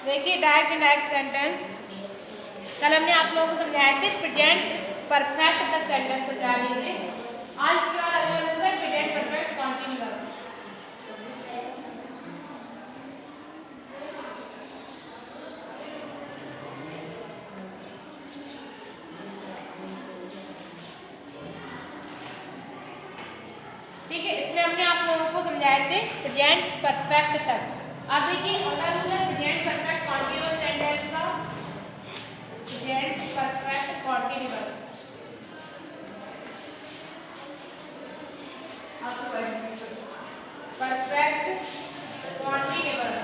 देखिए direct indirect sentence कल हमने आप लोगों को समझाए थे प्रेजेंट परफेक्ट तक सेंटेंस समझा लिए थे। आज इसके बाद अगला रूल है प्रेजेंट परफेक्ट कॉन्टिन्यूअस। ठीक है, इसमें हमने आप लोगों को समझाए थे प्रेजेंट परफेक्ट तक। अब देखिए अगला रूल है प्रेजेंट परफेक्ट कॉन्टिन्यूअस सेंटेंस का। Present perfect continuous perfect continuous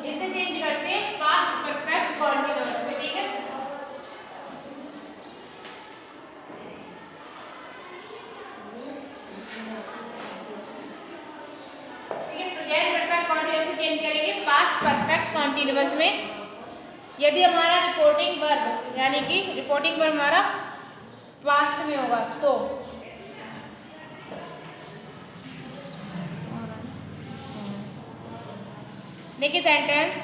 इसे चेंज करते हैं पास्ट परफेक्ट कॉन्टिन्यूअस में। ठीक है, प्रेजेंट परफेक्ट कॉन्टिन्यूअस को चेंज करेंगे पास्ट परफेक्ट कॉन्टिन्यूअस में। यदि हमारा रिपोर्टिंग वर्ब यानी कि रिपोर्टिंग वर्ब हमारा पास्ट में होगा तो देखिए सेंटेंस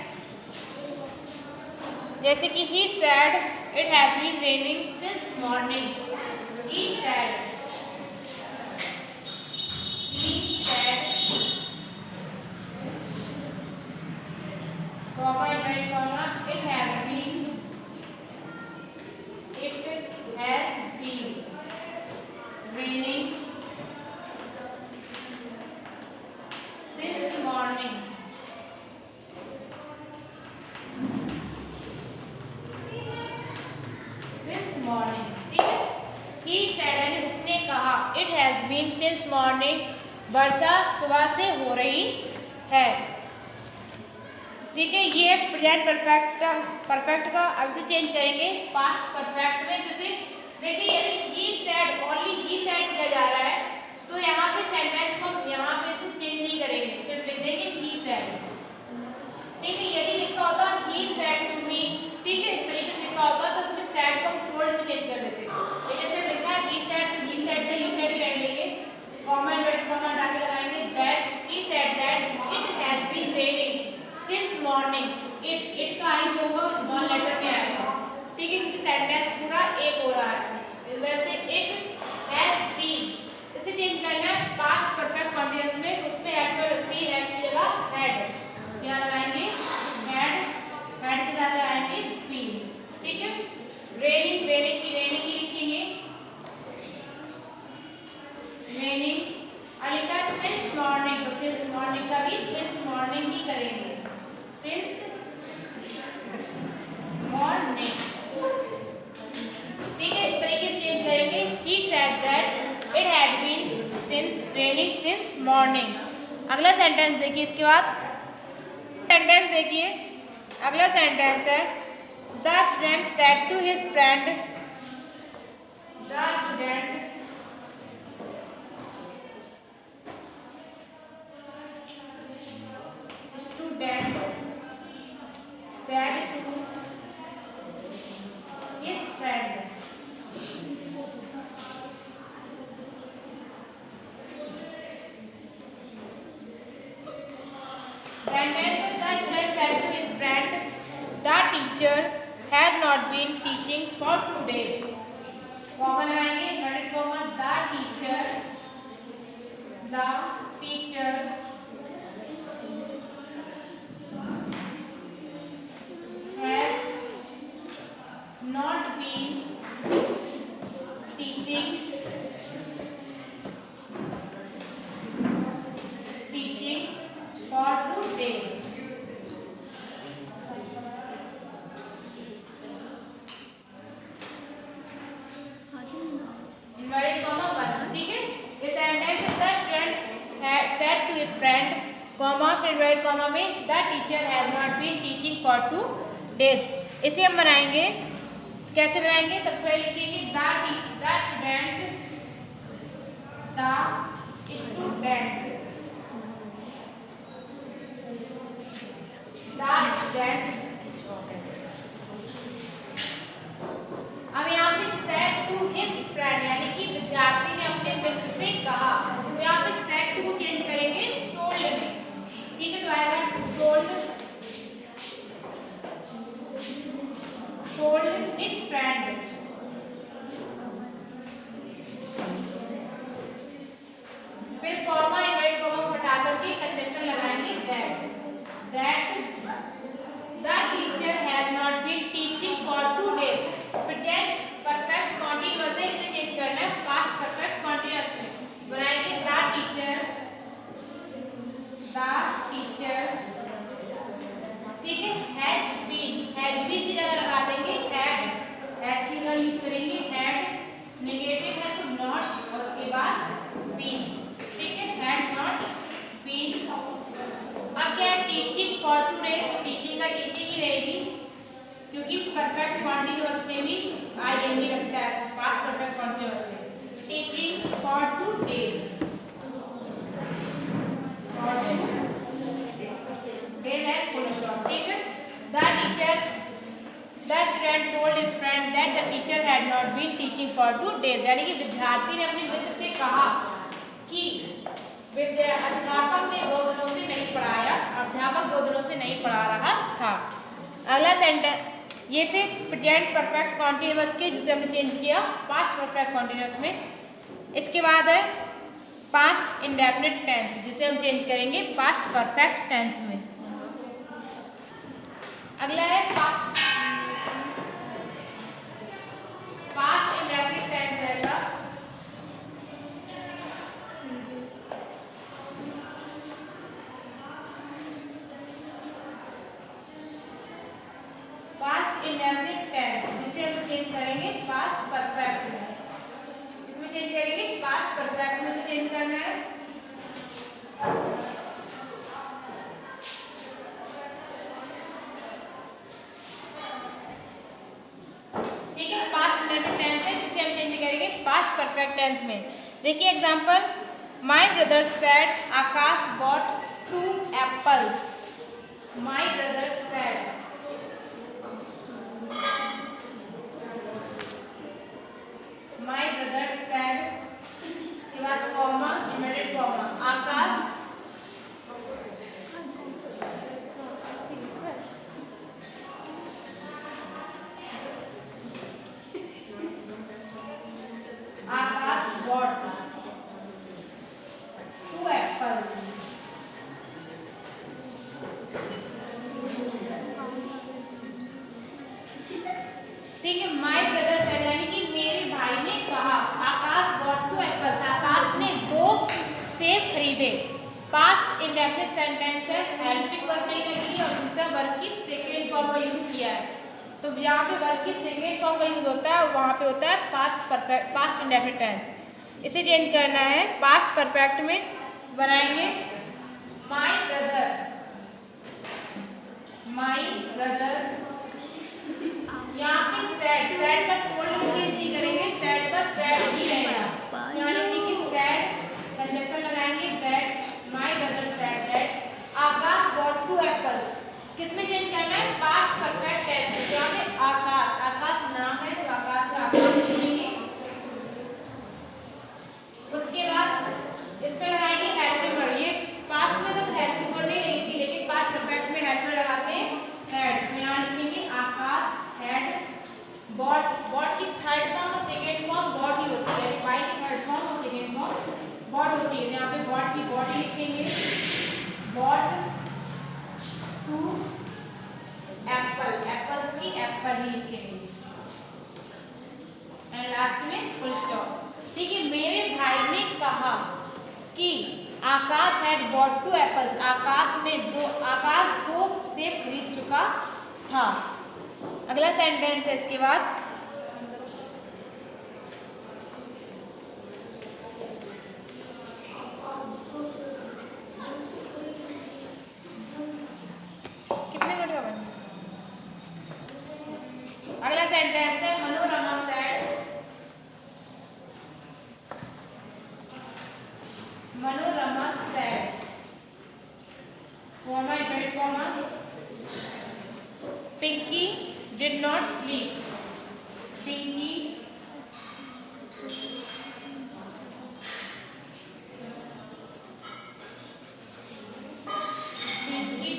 जैसे कि he said it has been raining since morning. He said comma and comma it has been raining since morning। since morning ठीक है, he said यानी उसने कहा it has been since morning वर्षा सुबह से हो रही है। ठीक है, ये है प्रेजेंट परफेक्ट का। अब इसे चेंज करेंगे पास्ट परफेक्ट में। जैसे देखिए यदि he said only he said किया जा रहा है तो यहाँ पे सेंटेंस को यहाँ पे इसे चेंज नहीं करेंगे, सिर्फ लिख देंगे he said। ठीक है, यदि लिखा होता he said to me, ठीक है, इस तरीके से लिखा होता तो उसमें said को टोल्ड में चेंज कर देते। लेकिन सिर्फ लिखा है he said तो he said ही रहने देंगे, कॉमा इन्वर्टेड कॉमा हटा के लगाएंगे that he said that it has been raining since morning। It का आई जो होगा स्मॉल लेटर में आएगा। ठीक है, क्योंकि सेंटेंस पूरा एक हो रहा है, इस वजह से इट हैज बीन इसे चेंज करना है पास्ट परफेक्ट कॉन्टिन्यूअस में। तो उसमें हेड को लगती है हैज की जगह हैड, यहाँ लगाएंगे हैड के साथ लगाएंगे बीन। ठीक है, रेनिंग रेनिंग की लिखेंगे रेनिंग और लिखा सिंस मॉर्निंग, तो सिंस मॉर्निंग का भी सिंस मॉर्निंग ही करेंगे since morning। ठीक है, इस तरीके से चेंज करेंगे he said that it had been since raining since morning। अगला सेंटेंस देखिए, इसके बाद सेंटेंस देखिए, अगला सेंटेंस है the student said to his friend, the student said to his friend। Sentence the student said to his friend, the teacher has not been teaching for 2 days। Comma लगाएंगे inverted comma the teacher has not been teaching for 2 days। Inverted comma 1। ठीक है, इस sentence the student had said to his friend comma फिर inverted comma में the teacher has not been teaching for 2 days। इसे हम बनाएंगे, कैसे बनाएंगे? सबसे पहले लिखेंगे द स्टूडेंट अब यहाँ पे सेड टू हिज फ्रेंड यानी कि विद्यार्थी ने अपने मित्र से कहा, तो यहाँ पे सेड टू चेंज करेंगे टोल्ड फॉर 2 डेज, टीचिंग का टीचिंग ही रहेगी क्योंकि परफेक्ट कॉन्टिन्यूअस में भी आईएनजी लगता है, पास्ट परफेक्ट कॉन्टिन्यूअस में। Teaching for 2 days, for 2 days है फुल स्टॉप, ठीक है। The student told his friend that the teacher had not been teaching for 2 days, यानी कि विद्यार्थी ने अपने मित्र से कहा कि अध्यापक ने 2 दिनों से नहीं पढ़ाया, अध्यापक 2 दिनों से नहीं पढ़ा रहा था। अगला सेंटेंस, ये थे प्रेजेंट परफेक्ट कॉन्टिन्यूअस के, जिसे हमने चेंज किया पास्ट परफेक्ट कॉन्टिन्यूअस में। इसके बाद है पास्ट इंडेफिनिट टेंस, जिसे हम चेंज करेंगे पास्ट परफेक्ट टेंस में। अगला है पास्ट इंडेफिनिट टेंस है अगला। पास्ट इंडेफिनिट टेंस, जिसे हम चेंज करेंगे पास्ट परफेक्ट में। इसमें चेंज करेंगे पास्ट परफेक्ट में, से चेंज करना है। ठीक है, पास्ट इंडेफिनिट टेंस है जिसे हम चेंज करेंगे पास्ट परफेक्ट टेंस में। देखिए example, my brother said Akash bought 2 apples. My brother said, my brother said, इसके बाद comma, inverted comma, Akash bought 2 apples. ठीक है, माय ब्रदर सेड यानी कि मेरे भाई ने कहा, आकाश बॉट 2 एप्पल्स, आकाश ने 2 सेब खरीदे। पास्ट इंडेफिनिट सेंटेंस है, हेल्पिंग वर्ब नहीं लगेगी और दूसरा वर्ब की सेकेंड फॉर्म का यूज किया है। तो जहाँ पे वर्ब की सेकेंड फॉर्म का यूज होता है वहाँ पे होता है पास्ट इंडेफिनिट टेंस। इसे चेंज करना है पास्ट परफेक्ट में, बनाएंगे माय ब्रदर, माय ब्रदर। यहाँ पे सैड का टोल्ड हम चेंज नहीं करेंगे, सैड का सैड ही रहेगा। यहाँ लिखेंगे सैड, कंजक्शन लगाएंगे that, my brother said that Akash bought 2 apples. किसमें चेंज करना है पास्ट परफेक्ट टेंस। यहाँ पे आकाश, आकाश नाम है तो आकाश का आकाश लिखेंगे। उसके बाद इसमें लगाएंगे हेल्पिंग वर्ब। ये पास्ट में तो हेल्पिंग वर्ब नहीं लगी थी, लेकिन पास्ट परफेक्ट में हेल्पिंग लगाते हैं हैड। तो यहाँ लिखेंगे आकाश हैड बॉट, बॉट की थर्ड फॉर्म और सेकेंड फॉर्म बॉट ही होती है, यानी बाई की थर्ड फॉर्म और सेकेंड फॉर्म बॉट होती है। यहाँ पे बॉट की बॉट ही लिखेंगे, बॉट 2 एप्पल, एप्पल्स की एप्पल ही लिखेंगे एंड लास्ट में फुल स्टॉप। ठीक है, मेरे भाई ने कहा कि आकाश हैड बॉट 2 एप्पल्स, आकाश 2 सेब खरीद चुका था। अगला सेंटेंस है इसके बाद, कितने मिनट का बना? अगला सेंटेंस है Manorama said, Manorama said comma inverted comma, Pinky did not sleep, Pinky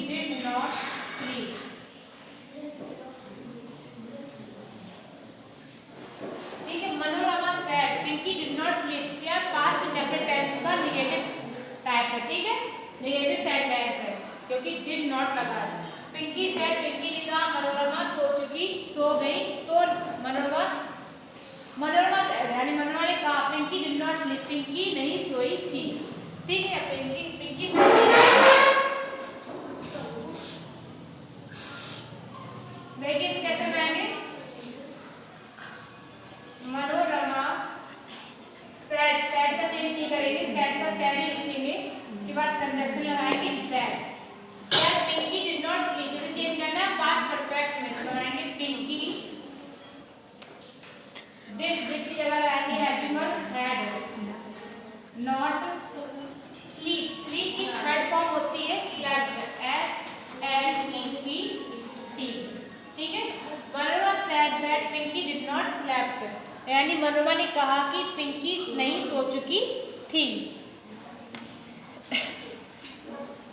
did not sleep। ठीक है, Manorama said Pinky did not sleep क्या पास्ट इंडेफिनिट टेंस का नेगेटिव टाइप है। ठीक है, नेगेटिव सेंटेंस है क्योंकि did not लगा है। पिंकी सेड, पिंकी ने कहा मनोरमा सो गई, मनोरमा यानी मनोरमा ने कहा Pinky did not sleep, Pinky नहीं सोई थी। ठीक है, पिंकी सो गई। देखिए इसे कैसे बनाएंगे, मनोरमा सेड, सेड का चेंज नहीं करेंगे, सेड का सैड ही लिखेंगे। उसके बाद कंजक्शन लगाएंगे दैट, पिंकी डिड परफेक्ट में तो बनाएंगे पिंकी डिड की जगह लगाएंगे हैविंग और हैड। नॉट स्लीप, स्लीप की थर्ड फॉर्म होती है स्लेप्ट, SLEPT, ठीक है। Manorama said that Pinky did not slept, यानी मनोरमा ने कहा कि पिंकी नहीं सो चुकी थी।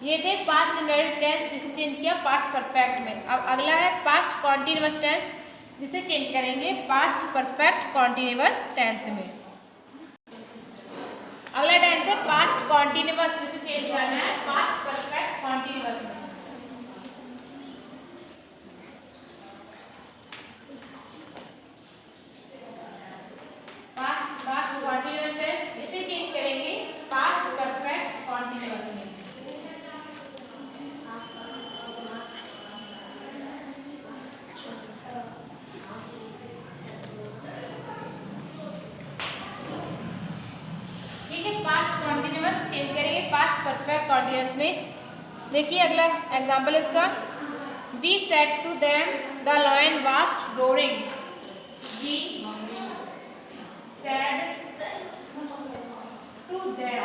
ये थे पास्ट इंडेफिनिट टेंस जिसे चेंज किया पास्ट परफेक्ट में। अब अगला है पास्ट कॉन्टिन्यूअस टेंस जिसे चेंज करेंगे पास्ट परफेक्ट कॉन्टिन्यूअस टेंस में। अगला टेंस है पास्ट कॉन्टिन्यूअस जिसे चेंज करना है पास्ट परफेक्ट कॉन्टिन्यूअस में। पास्ट कॉन्टिन्यूअस टेंस इसे चेंज करेंगे पास्ट परफेक्ट कॉन्टिन्यूअस में। पास्ट कॉन्टिन्यूअस चेंज करेंगे पास्ट परफेक्ट कॉन्टिन्यूअस में। देखिए अगला एग्जांपल इसका, we said to them the lion was roaring, we said to them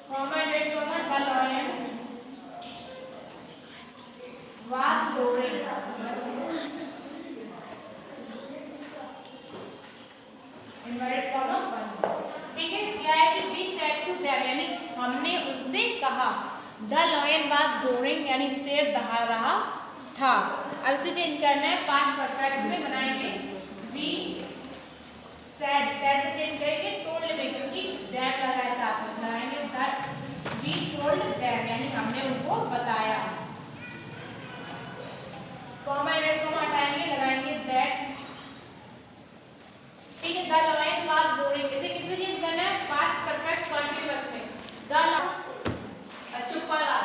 comma that comma the lion was roaring, inverted comma one, ठीक है। क्या है कि वी सेड टू देम यानी हमने उनसे कहा, द लायन वाज रोरिंग यानी शेर दहा रहा था। अब इसे चेंज करना है पास्ट परफेक्ट में, बनाएंगे वी सेड, सेड को चेंज करेंगे टोल्ड में क्योंकि दैट लगा है साथ में, बनाएंगे दैट वी टोल्ड देम यानी हमने उनको बताया। कॉमा एंड कॉमा हटाएंगे, लगाएंगे दैट, ठीक है। द लायन वाज रोरिंग इसे किस में चेंज करना है पास्ट परफेक्ट कॉन्टिन्यूअस में। द चुप वाला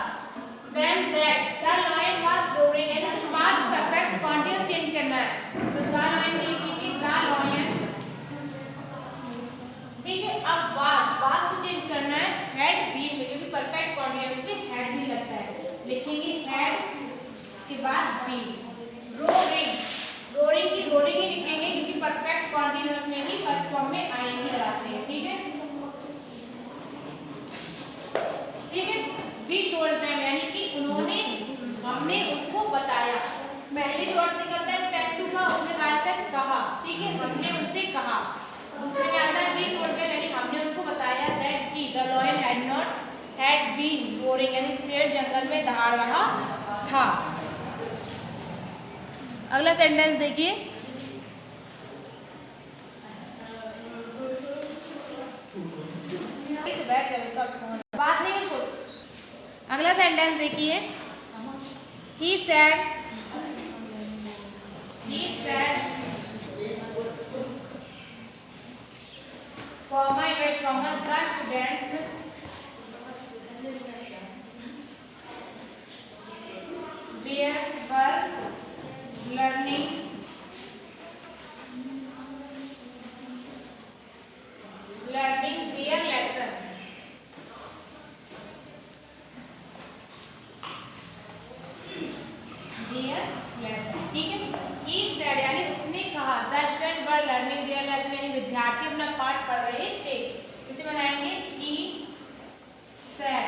when that the lion was roaring यानी पास्ट परफेक्ट कॉन्टिन्यूअस चेंज करना है तो द लायन लिखेंगे द लायन, ठीक है। अब वाज को चेंज करना है हैड बीन में क्योंकि परफेक्ट कॉन्टिन्यूअस में हैड भी लगता है, लिखेंगे हैड इसके बाद बीन। रोरिंग, रोरिंग की रोरिंग ही लिखेंगे क्योंकि परफेक्ट कॉन्टिन्यूअस में ही फर्स्ट फॉर्म में आईएनजी लगाते हैं, ठीक है, ठीक है। वी टोल्ड देम यानी कि उन्होंने, हमने उनको बताया। पहले जो अर्थ निकलता है स्टेप 2 का उसमें कहा था कहा, ठीक है, हमने उनसे कहा। दूसरे में आता है वी टोल्ड देम यानी हमने उनको बताया that he the lion had been roaring यानी शेर जंगल में दहाड़ रहा था। अगला सेंटेंस देखिए, बात नहीं को। अगला सेंटेंस देखिए, he said comma inverted comma the students were learning their lesson, ठीक है। he said यानी उसने कहा, the students were learning their lesson यानी विद्यार्थी अपना पाठ पढ़ रहे थे। इसे बनाएंगे he said,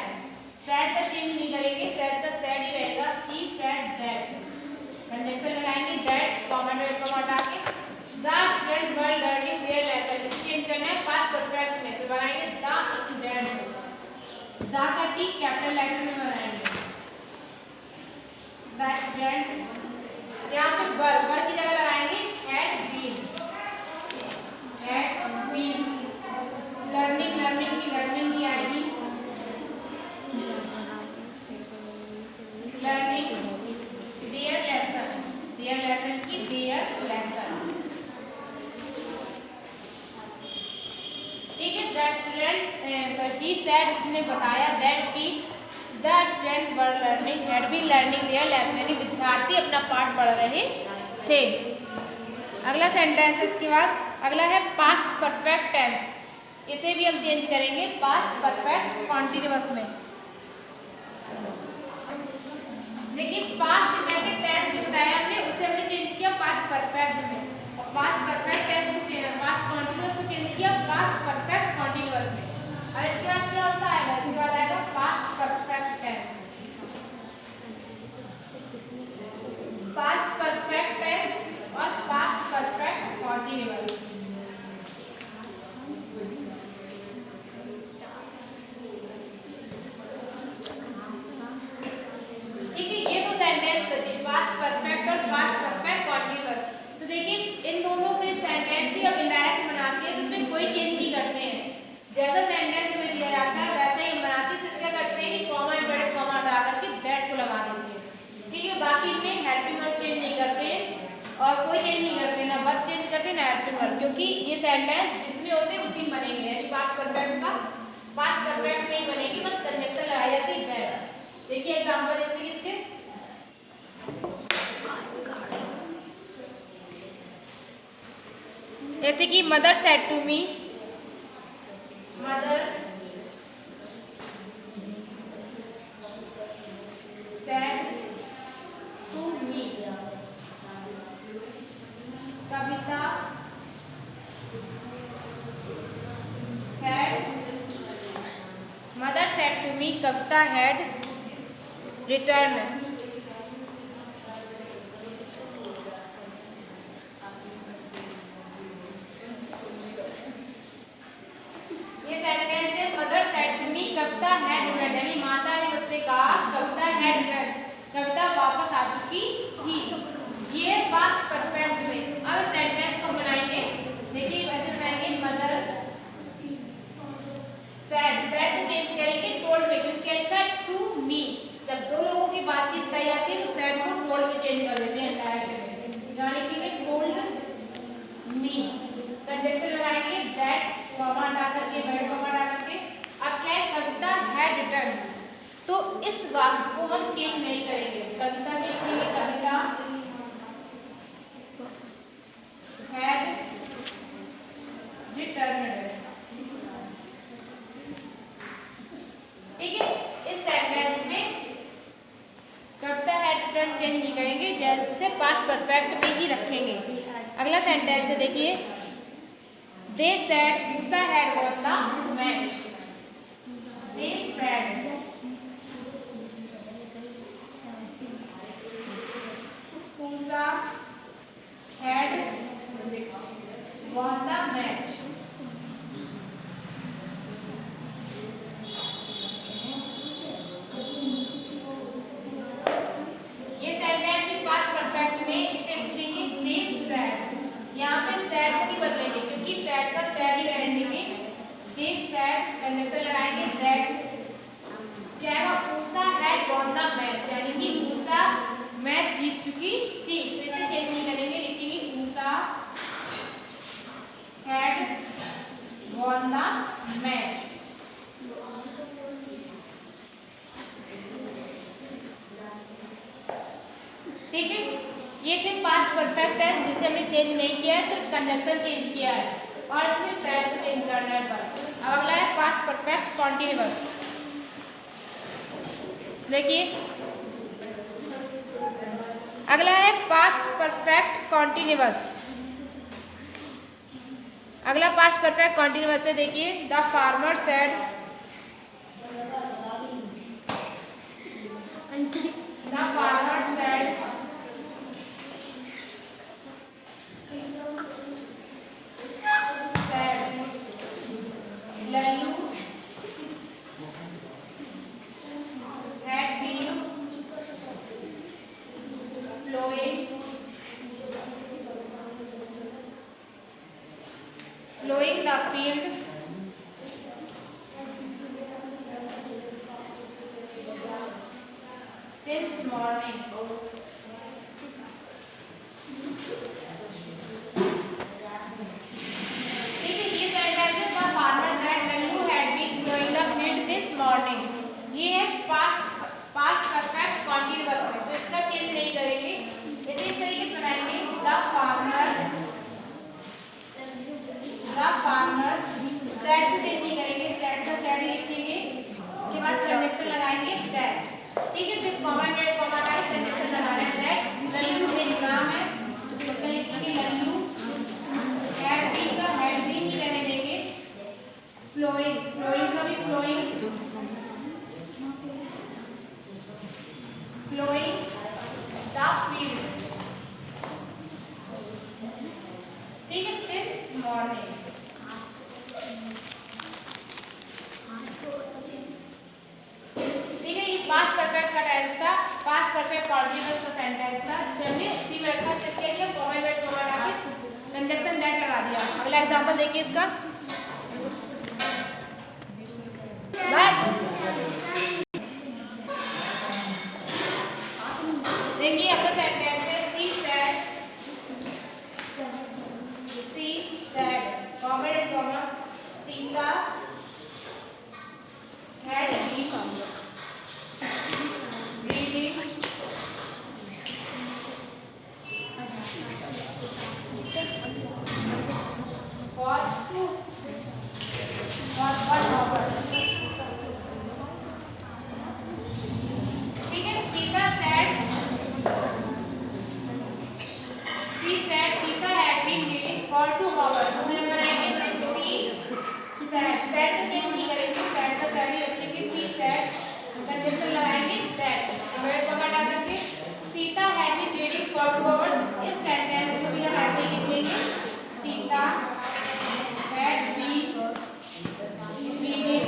said का चेंज नहीं करेंगे, said का said ही रहेगा, he said that, कंजंक्शन लगाएंगे that कॉमा डॉट कॉमा हटा के the students were learning their lesson, इसे चेंज करना है पास्ट परफेक्ट में तो बनाएंगे the students, the का टी कैपिटल लेटर में बनाएंगे the students। यहाँ पे वर की जगह लगाएंगे had been, लर्निंग, लर्निंग की लर्निंग की आएगी, लर्निंग their lesson की their lesson, ठीक है। the students he said उसने बताया that की the students were learning had been learning their lesson यानी विद्यार्थी अपना पाठ पढ़ रहे थे। अगला सेंटेंस इसके बाद अगला है पास्ट परफेक्ट टेंस, इसे भी हम चेंज करेंगे पास्ट परफेक्ट कॉन्टिन्यूअस में। देखिए पास्ट इंडेफिनिट टेंस जो बताया हमने उसे हमने चेंज किया पास्ट परफेक्ट में, और पास्ट परफेक्ट टेंस को चेंज, पास्ट कंटीन्यूअस को चेंज किया पास्ट परफेक्ट कंटीन्यूअस में। और इसके बाद क्या होता आएगा, इसके बाद आएगा past perfect tense, past perfect tense और पास्ट परफेक्ट कंटीन्यूअस। ठीक है, ये तो सेंटेंस बचे पास्ट परफेक्ट और पास्ट परफेक्ट कंटीन्यूअस। तो देखिए इन दोनों के सेंटेंस की अब इनडायरेक्ट बनाते हैं तो इसमें कोई चेंज नहीं करते हैं, जैसा सेंटेंस में दिया जाता है वैसा ही हम बनाते हैं। सिर्फ क्या करते हैं कि कॉमा इन्वर्टेड कॉमा हटा करके दैट को लगा देते हैं। ठीक है, बाकी इनमें हेल्पिंग वर्ब चेंज नहीं करते हैं और कोई चेंज नहीं करते, ना वर्ब चेंज करते ना हेल्पिंग वर्ब, क्योंकि ये सेंटेंस जिसमें होते हैं उसी में बनेंगे। यानी पास्ट परफेक्ट का पास्ट परफेक्ट में ही बनेगी, बस कंजक्शन लगाई जाती है दैट। देखिए एग्जांपल जैसे इसके जैसे कि mother said to me, mother said to me, Kavita had, mother said to me Kavita had return. ये सेंटेंस है mother said to me Kavita had return, यानी माता ने मुझसे कहा कविता हैड रिटर्न, कविता वापस आ चुकी थी। ये पास्ट परफेक्ट में। अब सेंटेंस को बनाएंगे, देखिए वैसे बनाएंगे मदर सेड, सेड को चेंज करेंगे टोल्ड में, क्योंकि क्या लिखा है टू मी, जब दो लोगों की बातचीत बताई जाती है तो सेड को टोल्ड में चेंज कर देते हैं डायरेक्ट, यहाँ लिखेंगे टोल्ड मी, कंजक्शन लगाएंगे दैट कॉमा हटा करके वर्ड कॉमा हटा करके। अब क्या है कविता हैड रिटर्न, तो इस वाक्य को हम चेंज नहीं करेंगे, कविता के लिखेंगे कविता हैड रिटर्न्ड। ठीक है, इस सेंटेंस में कविता हैड रिटर्न चेंज नहीं करेंगे, जैसे पास्ट परफेक्ट में ही रखेंगे। अगला सेंटेंस है देखिए they said Musa had won the match, they said Musa had won the match। ये सेंटेंस भी पास्ट परफेक्ट में इसे लिखेंगे they said, यहाँ पे said को नहीं बदलेंगे क्योंकि said का said ही रहने देंगे, they said कंजक्शन लगाएंगे that, क्या आएगा Musa had won the match, यानी कि मूसा मैच जीत चुकी थी, तो इसे चेंज नहीं करेंगे, लिखेंगे Musa had won the match। ठीक है, ये थे पास्ट परफेक्ट टेंस जिसे हमने चेंज नहीं किया है, सिर्फ कंजक्शन चेंज किया है और इसमें सेड को चेंज करना है बस। अब अगला है पास्ट परफेक्ट कॉन्टिन्यूअस। देखिए अगला है पास्ट परफेक्ट कॉन्टिन्यूअस। अगला पास्ट परफेक्ट कॉन्टिन्यूअस है, देखिए the farmer said, the farmer said Lalu had been plowing the field since morning। ये है पास्ट परफेक्ट कॉन्टिन्यूअस में, तो इसका चेंज नहीं करेंगे, इसे इस तरीके से बनाएंगे द फार्मर सेड को चेंज नहीं करेंगे, सेड का सेड ही लिखेंगे, उसके बाद कंजक्शन लगाएंगे दैट। ठीक है, सिर्फ कॉमा एंड कॉमा अगला एग्जाम्पल देखिए इसका, बस देखिए अगला सेंटेंस है she said comma Sita had been reading for 1 hour। ठीक है, Sita said Sita had been reading for 2 hours। तो हम बनाएंगे इसे सी सैड को चेंज नहीं करेंगे, सैड का सैड ही रखेंगे, सी सैड कंजंक्शन लगाएंगे सैड, वर्ड को हटा देंगे। Sita had been reading for 2 hours, इस सेंटेंस को भी हम ऐसे ही लिखेंगे, Sita had been reading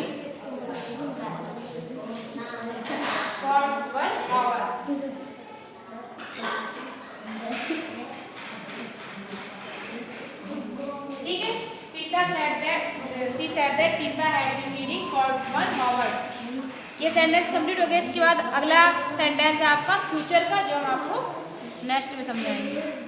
for 1 hour। ठीक है, Sita said that Sita had been reading for 1 hour। ये सेंटेंस कंप्लीट हो गया। इसके बाद अगला सेंटेंस है आपका फ्यूचर का, जो हम आपको नेक्स्ट में समझाएंगे।